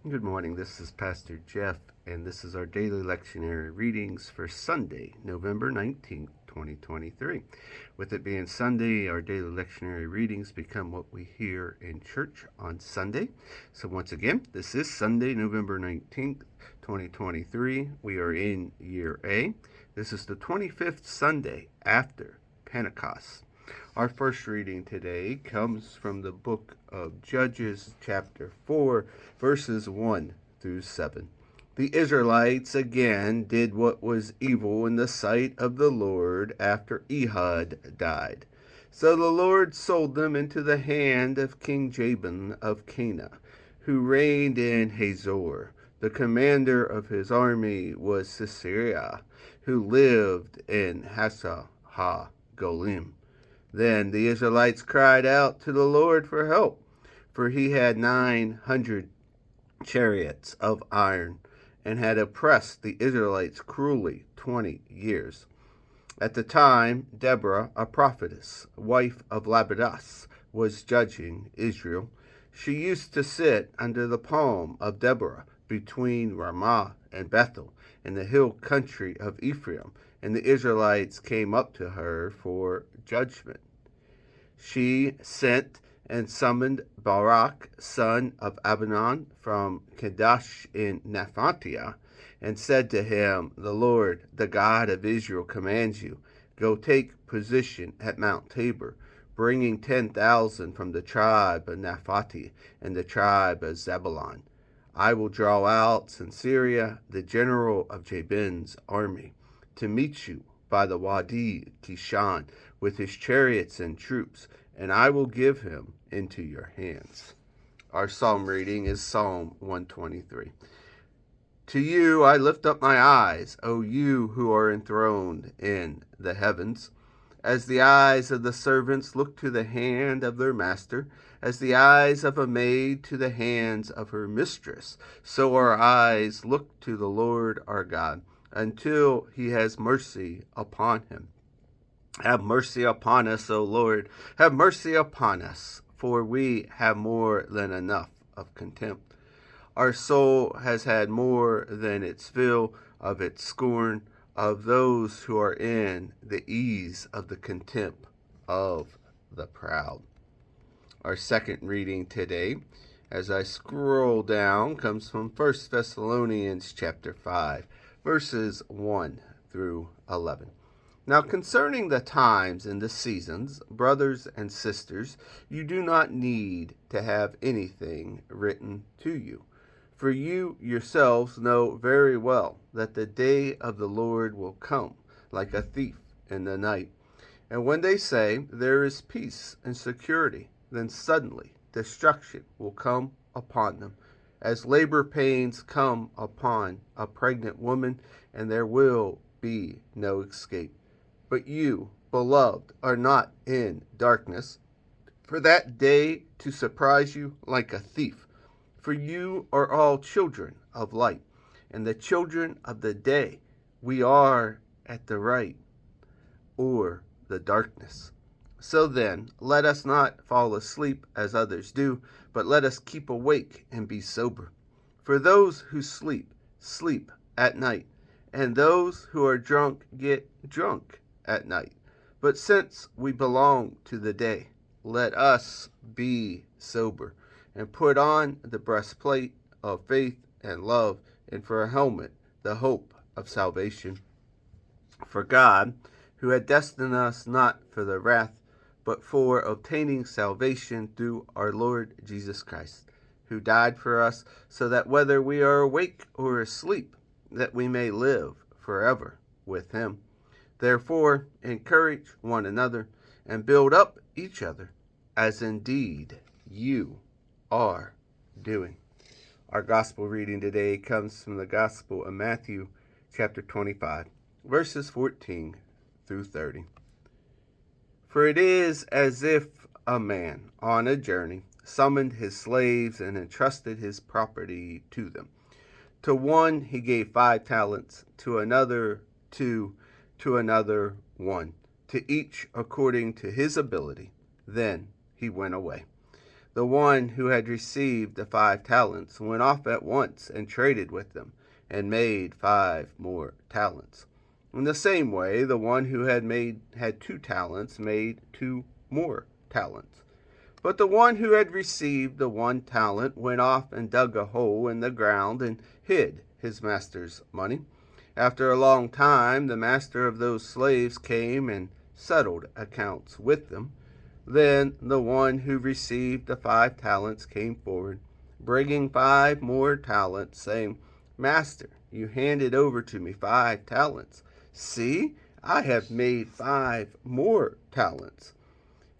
Good morning. This is Pastor Jeff, and this is our daily lectionary readings for Sunday, November 19th, 2023. With it being Sunday, our daily lectionary readings become what we hear in church on Sunday. So, once again, this is Sunday, November 19th, 2023. We are in Year A. This is the 25th Sunday after Pentecost. Our first reading today comes from the book of Judges, chapter 4, verses 1 through 7. The Israelites again did what was evil in the sight of the Lord after Ehud died. So the Lord sold them into the hand of King Jabin of Canaan, who reigned in Hazor. The commander of his army was Sisera, who lived in Hassah-ha-Golim. Then the Israelites cried out to the Lord for help, for he had 900 chariots of iron, and had oppressed the Israelites cruelly 20 years. At the time, Deborah, a prophetess, wife of Lapidas, was judging Israel. She used to sit under the palm of Deborah between Ramah and Bethel in the hill country of Ephraim, and the Israelites came up to her for judgment. She sent and summoned Barak, son of Abinon, from Kadesh in Naphtali, and said to him, "The Lord, the God of Israel, commands you, go take position at Mount Tabor, bringing 10,000 from the tribe of Naphtali and the tribe of Zebulun. I will draw out Sisera, the general of Jabin's army, to meet you by the Wadi Kishon with his chariots and troops, and I will give him into your hands." Our psalm reading is Psalm 123. To you I lift up my eyes, O you who are enthroned in the heavens. As the eyes of the servants look to the hand of their master, as the eyes of a maid to the hands of her mistress, so our eyes look to the Lord our God, until he has mercy upon him. Have mercy upon us, O Lord, have mercy upon us, for we have more than enough of contempt. Our soul has had more than its fill of its scorn of those who are in the ease of the contempt of the proud. Our second reading today, as I scroll down, comes from 1 Thessalonians chapter 5, verses 1 through 11. Now concerning the times and the seasons, brothers and sisters, you do not need to have anything written to you. For you yourselves know very well that the day of the Lord will come like a thief in the night. And when they say there is peace and security, then suddenly destruction will come upon them, as labor pains come upon a pregnant woman, and there will be no escape. But you, beloved, are not in darkness, for that day to surprise you like a thief. For you are all children of light, and the children of the day. We are at the right, or the darkness. So then, let us not fall asleep as others do, but let us keep awake and be sober. For those who sleep, sleep at night, and those who are drunk get drunk at night. But since we belong to the day, let us be sober, and put on the breastplate of faith and love, and for a helmet, the hope of salvation. For God, who had destined us not for the wrath, but for obtaining salvation through our Lord Jesus Christ, who died for us, so that whether we are awake or asleep, that we may live forever with him. Therefore, encourage one another and build up each other, as indeed you are doing. Our gospel reading today comes from the Gospel of Matthew, chapter 25, verses 14 through 30. For it is as if a man on a journey summoned his slaves and entrusted his property to them. To one he gave 5 talents, to another 2, to another 1, to each according to his ability. Then he went away. The one who had received the 5 talents went off at once and traded with them, and made 5 more talents. In the same way, the one who had 2 talents made 2 more talents. But the one who had received the 1 talent went off and dug a hole in the ground and hid his master's money. After a long time, the master of those slaves came and settled accounts with them. Then the one who received the 5 talents came forward, bringing 5 more talents, saying, Master, you handed over to me 5 talents. See, I have made 5 more talents.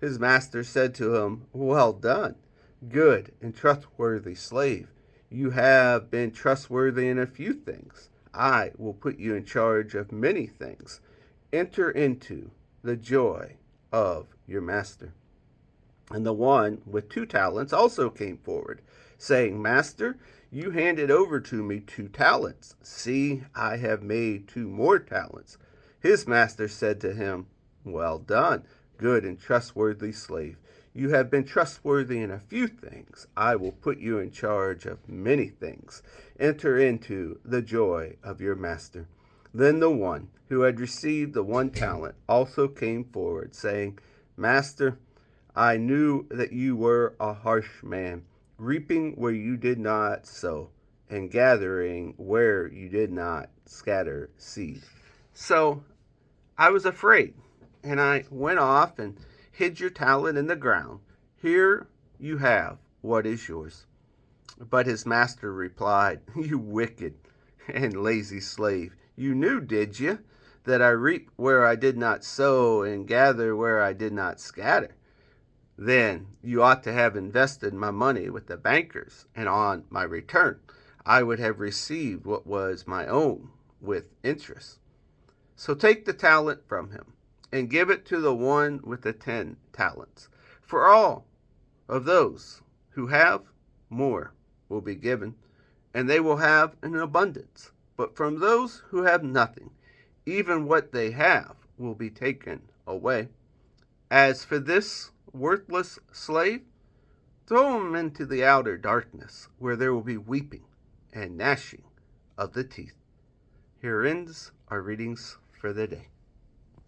His master said to him, Well done, good and trustworthy slave. You have been trustworthy in a few things. I will put you in charge of many things. Enter into the joy of your master. And the one with 2 talents also came forward, saying, Master, you handed over to me 2 talents. See, I have made 2 more talents. His master said to him, Well done, good and trustworthy slave. You have been trustworthy in a few things. I will put you in charge of many things. Enter into the joy of your master. Then the one who had received the 1 talent also came forward, saying, Master, I knew that you were a harsh man, reaping where you did not sow, and gathering where you did not scatter seed. So I was afraid, and I went off and hid your talent in the ground. Here you have what is yours. But his master replied, You wicked and lazy slave, you knew, did you, that I reap where I did not sow and gather where I did not scatter? Then you ought to have invested my money with the bankers, and on my return I would have received what was my own with interest. So take the talent from him and give it to the one with the 10 talents. For all of those who have, more will be given, and they will have an abundance. But from those who have nothing, even what they have will be taken away. As for this worthless slave, throw him into the outer darkness, where there will be weeping and gnashing of the teeth. Here ends our readings for the day.